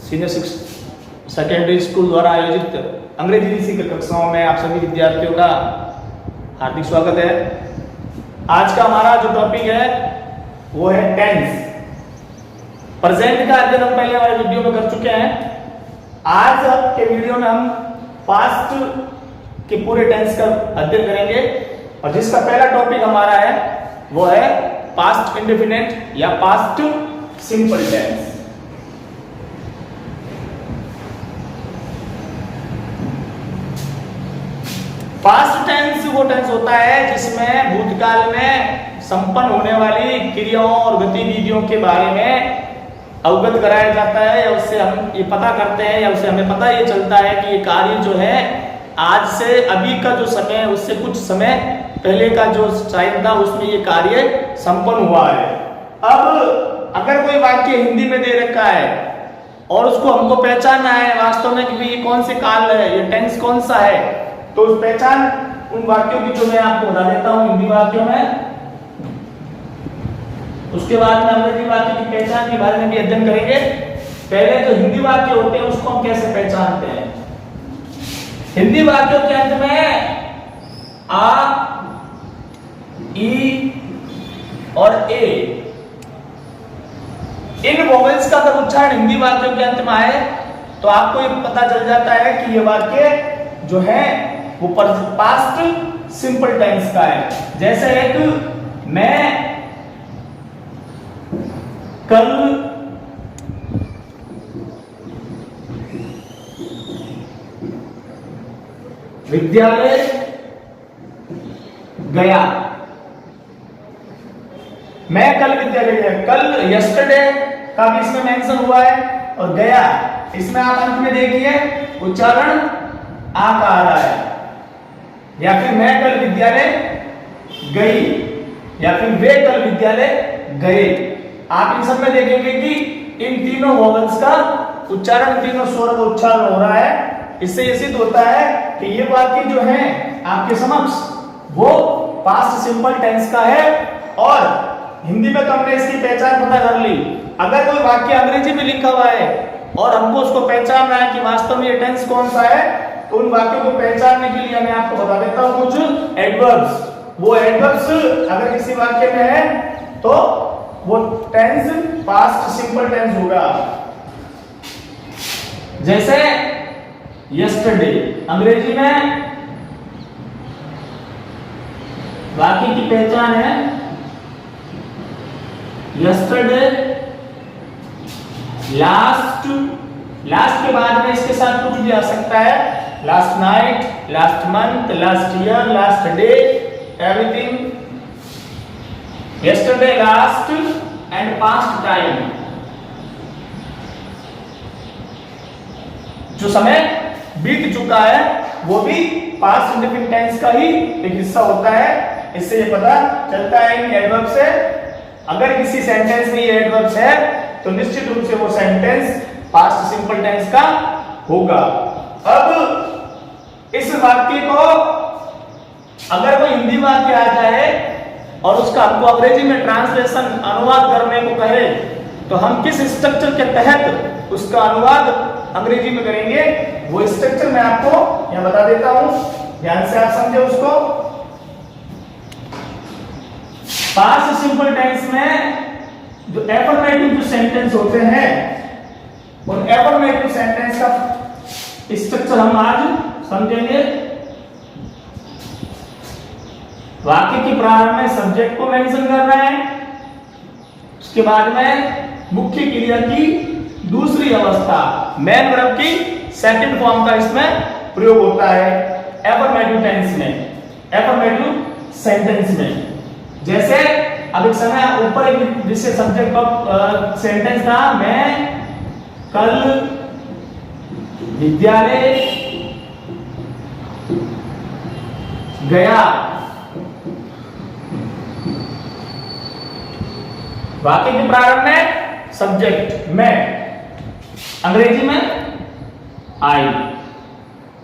Senior secondary school द्वारा आयोजित अंग्रेजी रीसी की कक्षाओं में आप सभी विद्यार्थियों का हार्दिक स्वागत है। आज का हमारा जो टॉपिक है वो है टेंस। प्रेजेंट का अध्ययन हम पहले वाले वीडियो में कर चुके हैं। आज के वीडियो में हम पास्ट के पूरे टेंस का अध्ययन करेंगे और जिसका पहला टॉपिक हमारा है वो है पास्ट इंडेफिनिट या past simple tense. Past tense वो टेंस होता है जिसमें भूतकाल में संपन्न होने वाली क्रियाओं और गतिविधियों के बारे में अवगत कराया जाता है या उससे हम ये पता करते हैं या उससे हमें पता ये चलता है कि ये कार्य जो है आज से अभी का जो समय है उससे कुछ समय पहले का जो टाइम था उसमें ये कार्य संपन्न हुआ है। अब अगर कोई वाक्य हिंदी में दे रखा है और उसको हमको पहचानना है वास्तव में कि ये कौन से काल है, ये टेंस कौन सा है, तो उस पहचान उन वाक्यों की जो मैं आपको बता देता हूं हिंदी वाक्यों में। उसके बाद में अंग्रेजी वाक्य की पहचान के बारे में भी अध्ययन करेंगे। पहले जो हिंदी वाक्य होते हैं उसको हम कैसे पहचानते हैं। हिंदी वाक्यों के अंत में आ, ई और ए इन वोवेल्स का अगर उच्चारण हिंदी वाक्यों के अंत में आए तो आपको ये पता चल जाता है कि ये वाक्य जो है वो पास्ट सिंपल टेंस का है। जैसे एक मैं कल विद्यालय गया। मैं कल विद्यालय गया, कल यस्टरडे का भी इसमें मेंशन हुआ है और गया इसमें आप अंत में देखिए उच्चारण आ का आ रहा है। या फिर मैं कल विद्यालय गई या फिर वे कल विद्यालय गए। आप इन सब में देखेंगे कि इन तीनों वोवेल्स का उच्चारण, तीनों स्वर का उच्चारण हो रहा है। इससे ये सिद्ध होता है कि ये वाक्य जो है आपके समक्ष वो पास्ट सिंपल टेंस का है। और हिंदी में तो हमने इसकी पहचान पता कर ली। अगर कोई वाक्य अंग्रेजी में लिखा हुआ है और हमको उसको पहचानना है कि वास्तव में ये टेंस कौन सा है, तो उन वाक्यों को पहचानने के लिए मैं आपको बता देता हूं कुछ एडवर्ब्स। वो एडवर्ब्स अगर किसी वाक्य में है तो वो टेंस पास्ट सिंपल टेंस होगा। जैसे यस्टरडे अंग्रेजी में वाक्य की पहचान है यस्टरडे, लास्ट, लास्ट के बाद में इसके साथ कुछ भी आ सकता है, last night, last month, last year, last day, everything. Yesterday, last and past time, जो समय बीत चुका है वो भी पास्ट इंडेफिनिट टेंस का ही एक हिस्सा होता है। इससे ये पता चलता है इन एडवर्ब से। अगर किसी सेंटेंस में ये एडवर्ब्स है तो निश्चित रूप से वो सेंटेंस पास्ट सिंपल टेंस का होगा। अब इस वाक्य को अगर कोई हिंदी वाक्य आ जाए और उसका हमको अंग्रेजी में ट्रांसलेशन अनुवाद करने को कहे तो हम किस स्ट्रक्चर के तहत उसका अनुवाद अंग्रेजी में करेंगे, वो स्ट्रक्चर मैं आपको यहां बता देता हूं, ध्यान से आप समझे उसको। पास्ट सिंपल टेंस में जो एफर्मेटिव जो सेंटेंस होते हैं उन एफर्मेटिव सेंटेंस का स्ट्रक्चर हम आज समझेंगे। वाक्य के प्रारंभ में सब्जेक्ट को मेंशन कर रहे हैं, उसके बाद में मुख्य क्रिया की दूसरी अवस्था मेन वर्ब की सेकंड फॉर्म का इसमें प्रयोग होता है एफर्मेटिव टेंस में, एफर्मेटिव सेंटेंस में। जैसे अब एक समय ऊपर एक जिससे सब्जेक्ट का सेंटेंस था, मैं कल विद्यालय गया। वाक्य के प्रारंभ में सब्जेक्ट मैं, अंग्रेजी में आई।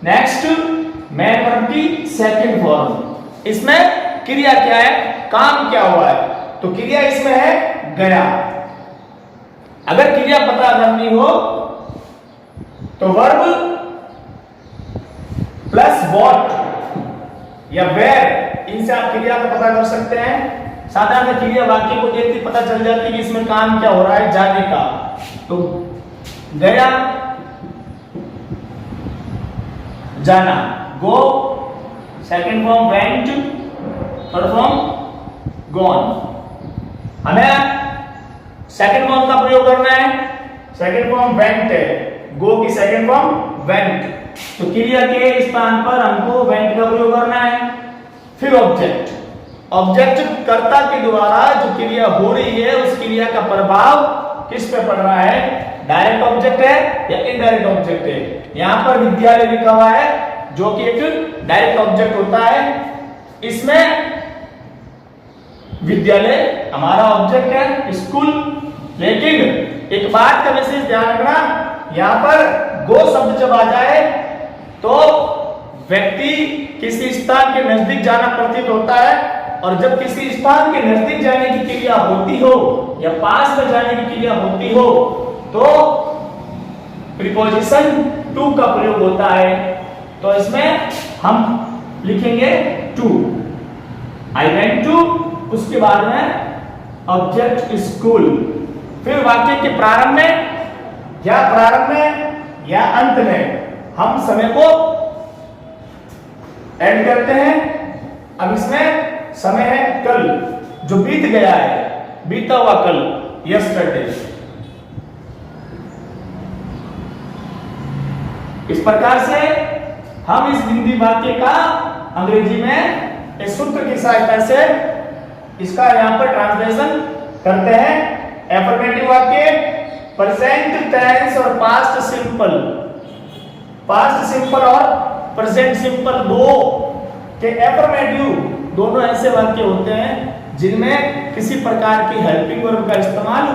नेक्स्ट मैन वर्ब की सेकंड फॉर्म, इसमें क्रिया क्या है, काम क्या हुआ है, तो क्रिया इसमें है गया। अगर क्रिया पता करनी हो तो वर्ब प्लस वॉट या वेयर, इनसे आप क्रिया का पता कर सकते हैं। साधारण क्रिया वाक्य को देखते पता चल जाती है कि इसमें काम क्या हो रहा है, जाने का। तो गया, जाना, go, second form went, third form gone. हमें सेकंड फॉर्म का प्रयोग करना है। सेकंड फॉर्म वेंट है, गो की सेकंड फॉर्म वेंट, तो क्रिया के स्थान पर हमको वेंट का प्रयोग करना है। फिर ऑब्जेक्ट, ऑब्जेक्ट कर्ता के द्वारा जो क्रिया हो रही है उस क्रिया का प्रभाव किस पे पड़ रहा है, डायरेक्ट ऑब्जेक्ट है या इनडायरेक्ट ऑब्जेक्ट है। यहां पर विद्यालय लिखा हुआ है जो कि एक डायरेक्ट ऑब्जेक्ट होता है। इसमें विद्यालय हमारा ऑब्जेक्ट है, स्कूल। लेकिन एक बात का विशेष ध्यान रखना, यहां पर गो शब्द जब आ जाए तो व्यक्ति किसी स्थान के नजदीक जाना प्रतीत होता है, और जब किसी स्थान के नजदीक जाने की क्रिया होती हो या पास में जाने की क्रिया होती हो तो प्रीपोजिशन टू का प्रयोग होता है। तो इसमें हम लिखेंगे टू, आई वेंट टू, उसके बाद में ऑब्जेक्ट स्कूल। फिर वाक्य के प्रारंभ में या अंत में हम समय को ऐड करते हैं। अब इसमें समय है कल, जो बीत गया है, बीता हुआ कल, यस्टरडे। इस प्रकार से हम इस हिंदी वाक्य का अंग्रेजी में इस सूत्र की सहायता से इसका यहां पर ट्रांसलेशन करते हैं। एफर्मेटिव वाक्य, प्रेजेंट टेंस और पास्ट सिंपल, पास्ट सिंपल और प्रेजेंट सिंपल दो के एफर्मेटिव दोनों ऐसे वाक्य होते हैं जिनमें किसी प्रकार की हेल्पिंग वर्ब का इस्तेमाल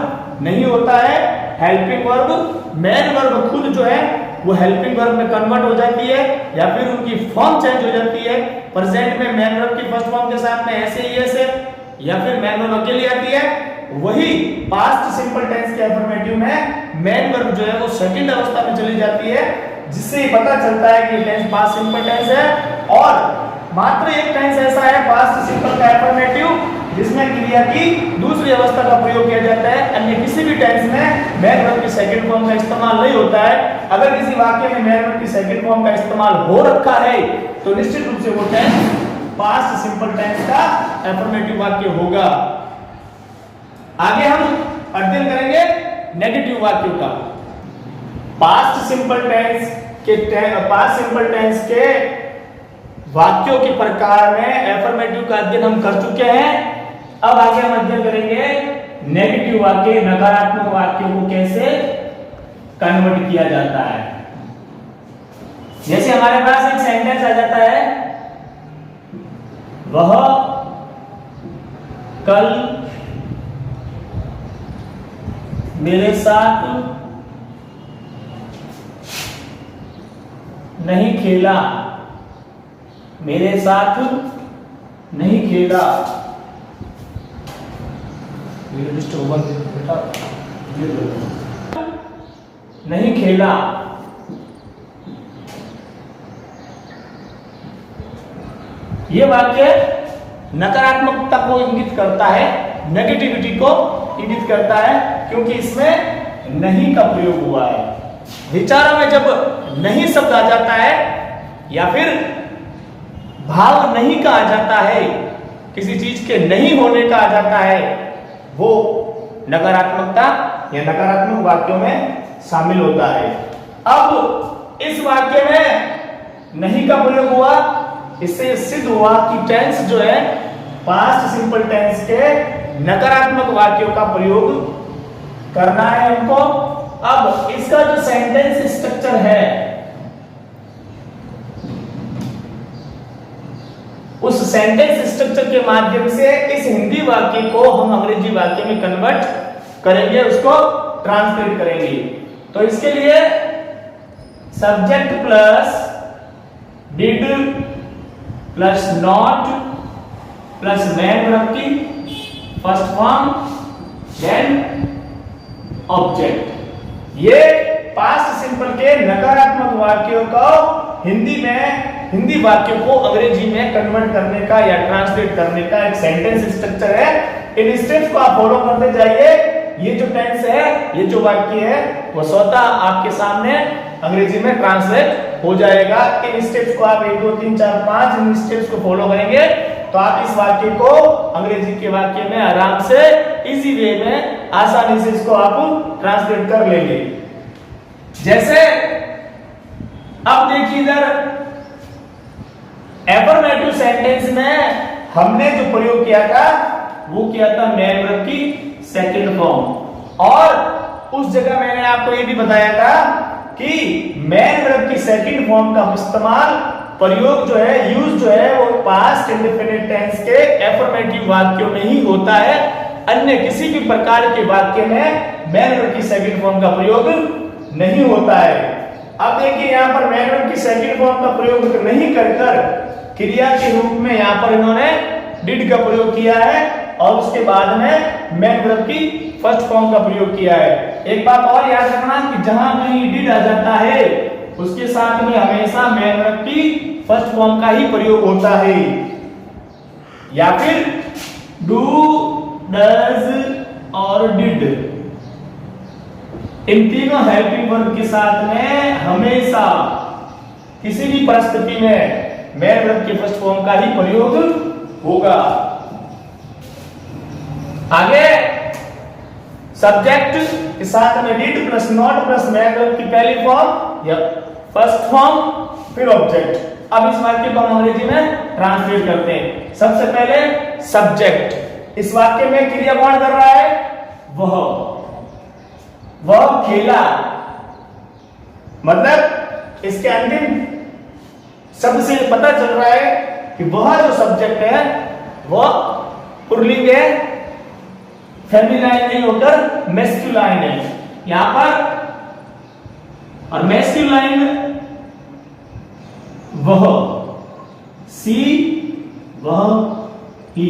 नहीं होता है। हेल्पिंग वर्ब, मेन वर्ब खुद जो है वो हेल्पिंग वर्ब में कन्वर्ट हो जाती है या फिर उनकी फॉर्म चेंज हो जाती है। प्रेजेंट में मेन वर्ब की फर्स्ट फॉर्म के साथ में ऐसे ही ऐसे या फिर मेन वर्ब अकेली आती है। वही पास्ट सिंपल टेंस के एफर्मेटिव में मेन वर्ब जो है वो सेकंड अवस्था में चली जाती है, जिससे ही पता चलता है कि टेंस पास्ट सिंपल टेंस है। और मात्र एक टेंस ऐसा है पास्ट सिंपल का एफर्मेटिव जिसमें क्रिया की दूसरी अवस्था का प्रयोग किया जाता है। अन्य किसी भी टेंस में मेन वर्ब की सेकंड फॉर्म का इस्तेमाल नहीं होता है। अगर किसी वाक्य में मेन वर्ब की सेकंड फॉर्म का इस्तेमाल हो रखा है तो निश्चित रूप से वो टेंस पास्ट सिंपल टेंस का एफर्मेटिव वाक्य होगा। आगे हम अध्ययन करेंगे नेगेटिव वाक्यों का। पास्ट सिंपल टेंस के वाक्यों के प्रकार में एफर्मेटिव का अध्ययन हम कर चुके हैं। अब आगे हम अध्ययन करेंगे नेगेटिव वाक्य, नकारात्मक वाक्यों को कैसे कन्वर्ट किया जाता है। जैसे हमारे पास एक सेंटेंस आ जाता है, वह कल मेरे साथ नहीं खेला, मेरे साथ नहीं खेला। नहीं खेला, ये वाक्य नकारात्मकता को इंगित करता है, नेगेटिविटी को इंगित करता है, क्योंकि इसमें नहीं का प्रयोग हुआ है। विचारों में जब नहीं शब्द आ जाता है या फिर भाव नहीं का आ जाता है, किसी चीज के नहीं होने का आ जाता है, वो नकारात्मकता या नकारात्मक वाक्यों में शामिल होता है। अब इस वाक्य में नहीं का प्रयोग हुआ, इससे सिद्ध हुआ कि टेंस जो है पास्ट सिंपल टेंस के नकारात्मक वाक्यों का प्रयोग करना है हमको। अब इसका जो सेंटेंस स्ट्रक्चर है, उस सेंटेंस स्ट्रक्चर के माध्यम से इस हिंदी वाक्य को हम अंग्रेजी वाक्य में कन्वर्ट करेंगे, उसको ट्रांसलेट करेंगे। तो इसके लिए subject plus did plus not plus main verb की फर्स्ट फॉर्म देन ऑब्जेक्ट, ये पास्ट सिंपल के नकारात्मक वाक्यों को हिंदी वाक्य को अंग्रेजी में कन्वर्ट करने का या ट्रांसलेट करने का एक सेंटेंस स्ट्रक्चर है। इन स्टेप्स को आप फॉलो करते जाइए। ये जो टेंस है, ये जो वाक्य है, वो स्वतः आपके सामने अंग्रेजी में ट्रांसलेट हो जाएगा। इन स्टेप्स को आप 1 2 3 4 5 इन स्टेप्स को फॉलो करेंगे तो आप इस वाक्य को अंग्रेजी के वाक्य में आराम से इजी वे में आसानी से इसको आप ट्रांसलेट कर लेंगे। जैसे अब देखिए इधर एफर्मेटिव सेंटेंस में हमने जो प्रयोग किया था वो किया था मैन वर्ब की सेकंड फॉर्म, और उस जगह मैंने आपको ये भी बताया था कि मैन वर्ब की सेकंड फॉर्म का इस्तेमाल प्रयोग जो है, यूज जो है, वो पास्ट इंडेफिनिट टेंस के एफर्मेटिव वाक्यों में ही होता है। अन्य किसी भी प्रकार के वाक्य में मैन वर्ब की सेकंड फॉर्म का प्रयोग नहीं होता है। अब देखिए यहाँ पर मैन वर्ब की सेकंड फॉर्म का प्रयोग नहीं कर क्रिया के रूप में यहाँ पर इन्होंने डिड का प्रयोग किया है और उसके बाद में मैन वर्ब की फर्स्ट फॉर्म का प्रयोग किया है। एक बात और याद रखना कि जहां कहीं डिड आ जाता है उसके साथ में हमेशा मैन वर्ब की फर्स्ट फॉर्म का ही प्रयोग होता है, या फिर डू, डज और डिड, इन तीनों हेल्पिंग वर्ब के साथ में हमेशा किसी भी परिस्थिति में मैन वर्ब के फर्स्ट फॉर्म का ही प्रयोग होगा। आगे सब्जेक्ट के साथ में did plus not plus man verb की पहली फॉर्म या फर्स्ट फॉर्म, फिर ऑब्जेक्ट। अब इस वाक्य को हम अंग्रेजी में ट्रांसलेट करते हैं। सबसे पहले सब्जेक्ट, इस वाक्य में क्रिया कौन कर रहा है? वह खेला, मतलब इसके अंतिम शब्द से पता चल रहा है कि वह जो सब्जेक्ट है वह पुल्लिंग है, फेमिनाइन नहीं होकर मैस्कुलाइन है यहां पर। और मैस्कुलाइन वह, सी, वह, ही।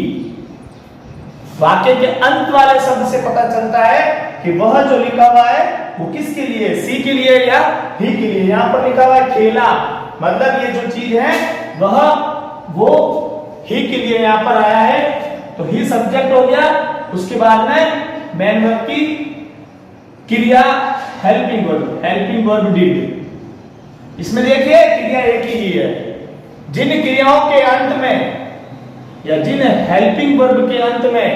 वाक्य के अंत वाले शब्द से पता चलता है कि वह जो लिखा हुआ है वो किसके लिए, सी के लिए या ही के लिए। यहां पर लिखा हुआ है खेला, मतलब ये जो चीज है वह वो ही के लिए यहां पर आया है, तो ही सब्जेक्ट हो गया। उसके बाद में मैन वर्ब की क्रिया हेल्पिंग वर्ब डिड। इसमें देखिए क्रिया एक ही है। जिन क्रियाओं के अंत में या जिन हेल्पिंग वर्ब के अंत में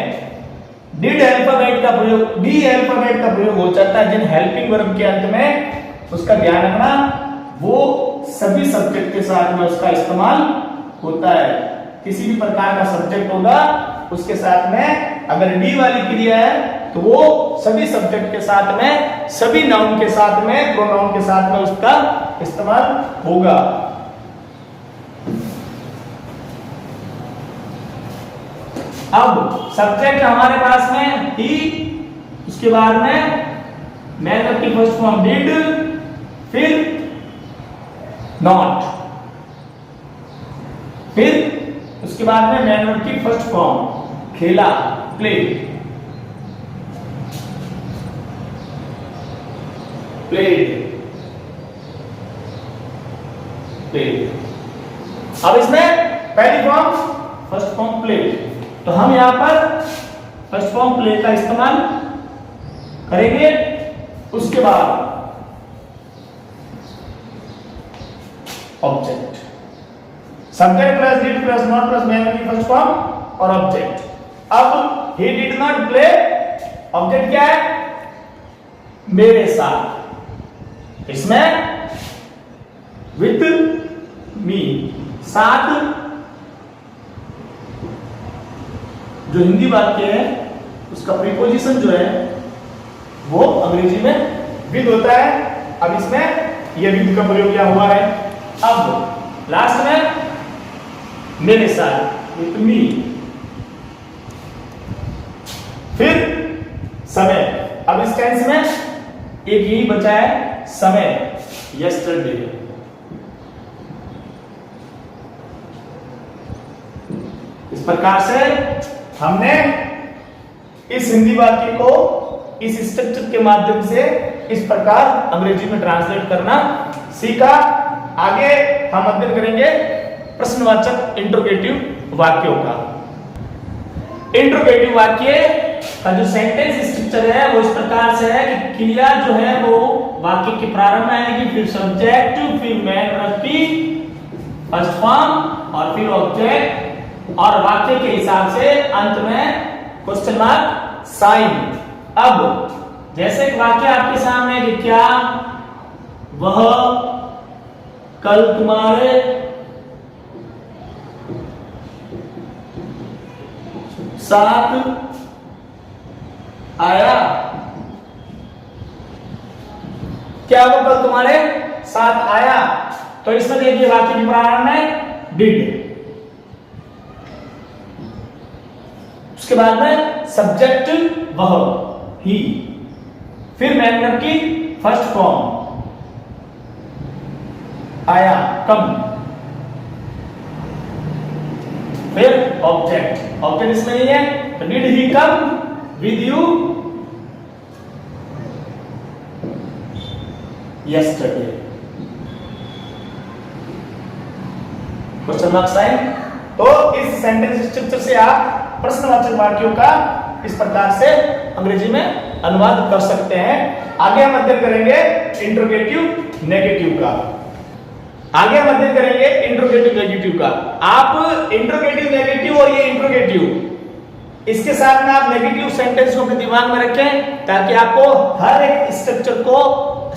डिड अल्फाबेट का प्रयोग, डी अल्फाबेट का प्रयोग हो जाता है, जिन हेल्पिंग वर्ब के अंत में, उसका ध्यान रखना, वो सभी सब्जेक्ट के साथ में उसका इस्तेमाल होता है। किसी भी प्रकार का सब्जेक्ट होगा उसके साथ में अगर डी वाली क्रिया है तो वो सभी सब्जेक्ट के साथ में, सभी नाउन के साथ में, प्रोनाउन के साथ में उसका इस्तेमाल होगा। अब सब्जेक्ट हमारे पास में ही, उसके बाद में मैन वर्ब की फर्स्ट फॉर्म डिड, फिर नॉट, फिर उसके बाद में मैन वर्ब की फर्स्ट फॉर्म खेला, प्ले, प्लेड, प्लेड। अब इसमें पहली फॉर्म फर्स्ट फॉर्म प्ले, तो हम यहां पर फर्स्ट फॉर्म प्ले का इस्तेमाल करेंगे। उसके बाद object, subject plus did plus not plus man verb की फर्स्ट फॉर्म और ऑब्जेक्ट। अब he did not play, object क्या है? मेरे साथ, इसमें विथ मी, साथ जो हिंदी वाक्य है उसका प्रीपोजिशन जो है वो अंग्रेजी में विद होता है। अब इसमें ये विद का प्रयोग किया हुआ है। अब लास्ट में मेरे साथ, विथ मी, फिर समय। अब इस टेंस में एक यही बचा है समय, यस्टरडे। इस प्रकार से हमने इस हिंदी वाक्य को इस स्ट्रक्चर के माध्यम से इस प्रकार अंग्रेजी में ट्रांसलेट करना सीखा। आगे हम अध्ययन करेंगे प्रश्नवाचक इंट्रोगेटिव वाक्यों का। इंट्रोगेटिव वाक्य का जो सेंटेंस स्ट्रक्चर है वो इस प्रकार से है कि क्रिया जो है वो वाक्य के प्रारंभ में आएगी, फिर सब्जेक्ट, फिर मैन विभक्ति फर्स्ट फॉर्म और फिर ऑब्जेक्ट, और वाक्य के हिसाब से अंत में क्वेश्चन मार्क साइन। अब जैसे एक वाक्य आपके सामने है कि क्या वह कल तुम्हारे साथ आया, क्या वो कल तुम्हारे साथ आया, तो इसमें देखिए वाक्य के प्रारंभ में डिड, उसके बाद में सब्जेक्ट वह ही, फिर मैन की फर्स्ट फॉर्म आया कम, फिर ऑब्जेक्ट, ऑब्जेक्ट इसमें नहीं है तो did he come with you yesterday, question mark sign. तो इस सेंटेंस स्ट्रक्चर से आप प्रश्नवाचक वाक्यों का इस प्रकार से अंग्रेजी में अनुवाद कर सकते हैं। आगे हम अध्ययन करेंगे इंट्रोगेटिव नेगेटिव का। आगे हम अध्ययन करेंगे इंट्रोगेटिव नेगेटिव का। आप इंट्रोगेटिव नेगेटिव और ये इंट्रोगेटिव इसके साथ में आप नेगेटिव सेंटेंस को अपने दिमाग में रखें ताकि आपको हर एक स्ट्रक्चर को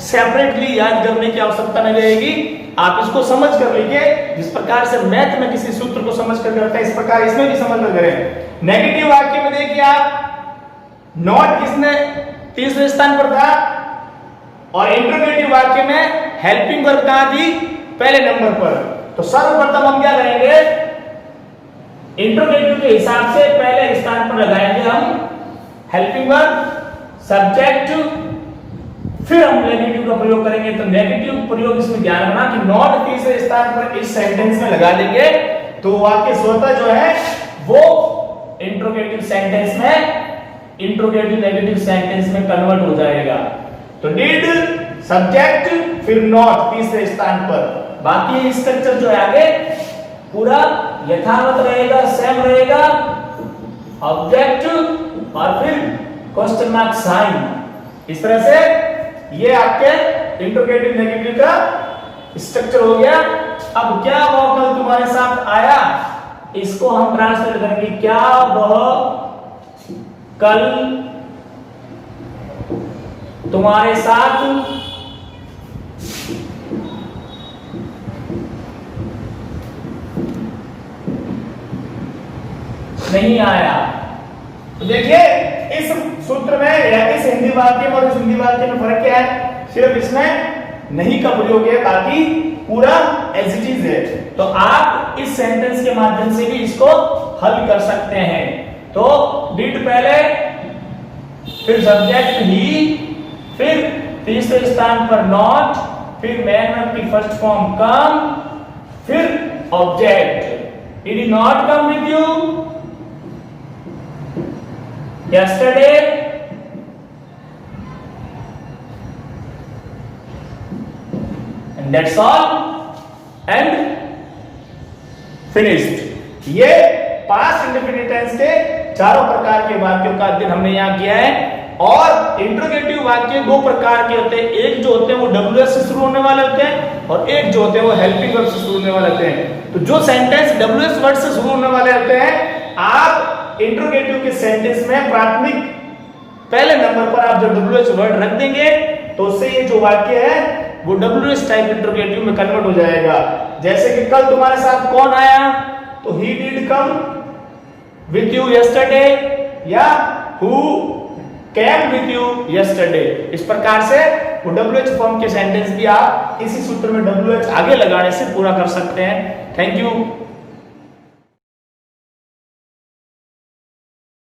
सेपरेटली याद करने की आवश्यकता नहीं रहेगी। आप इसको समझ कर लीजिए, जिस प्रकार से मैथ में किसी सूत्र को समझ कर करता है इस प्रकार इसमें भी समझ कर करें। नेगेटिव वाक्य में देखिए आप नॉट किसने तीसरे स्थान पर था और इंट्रोगेटिव वाक्य में हेल्पिंग वर्ब कहां थी, पहले नंबर पर। तो सर्वप्रथम हम क्या करेंगे, इंट्रोगेटिव के हिसाब से पहले स्थान पर लगाएंगे हम हेल्पिंग वर्ब, सब्जेक्ट, फिर हम नेगेटिव का प्रयोग करेंगे। तो नेगेटिव प्रयोग इसमें ध्यान रखना कि नॉट तीसरे स्थान पर इस सेंटेंस में लगा देंगे तो वाक्य स्वतः जो है वो इंट्रोगेटिव सेंटेंस में, इंट्रोगेटिव नेगेटिव सेंटेंस में कन्वर्ट हो जाएगा। तो डिड, सब्जेक्ट, फिर नॉट तीसरे स्थान पर। बाकी स्ट्रक्चर जो है आगे पूरा यथावत रहेगा, सेम रहेगा, ऑब्जेक्ट और फिर क्वेश्चन मार्क साइन। इस तरह से ये आपके इंट्रोगेटिव नेगेटिव का स्ट्रक्चर हो गया। अब क्या वह कल तुम्हारे साथ आया, इसको हम ट्रांसलेट करेंगे, क्या वह कल तुम्हारे साथ नहीं आया। तो देखिए इस सूत्र में या इस हिंदी वाक्य में और इस हिंदी वाक्य में फर्क क्या है, सिर्फ इसमें नहीं का प्रयोग है, बाकी पूरा एज इट इज है। तो आप इस सेंटेंस के माध्यम से भी इसको हल कर सकते हैं। तो डिड पहले, फिर सब्जेक्ट ही, फिर तीसरे स्थान पर नॉट, फिर मैन वर्ब की फर्स्ट फॉर्म कम, फिर object. Did he not come with you yesterday, and that's all and finished। ये पास्ट इंडेफिनिट टेंस के चारों प्रकार के वाक्यों का अध्ययन हमने यहाँ किया है। और इंट्रोगेटिव वाक्य दो प्रकार के होते हैं, एक जो होते हैं वो WS से शुरू होने वाले होते हैं और एक जो होते हैं वो हेल्पिंग वर्ब से शुरू होने वाले होते हैं। तो जो सेंटेंस WS वर्ड से शुरू होने वाले होते हैं, आप इंट्रोगेटिव के सेंटेंस में प्राथमिक पहले नंबर पर आप जो WH वर्ड रख देंगे तो उससे ये जो वाक्य है वो WH टाइप इंट्रोगेटिव में कन्वर्ट हो जाएगा। जैसे कि कल तुम्हारे साथ कौन आया, तो he did come with you yesterday या who came with you yesterday। इस प्रकार से वो WH फॉर्म के सेंटेंस भी आप इसी सूत्र में WH आगे लगाने से पूरा कर सकते हैं। Thank you.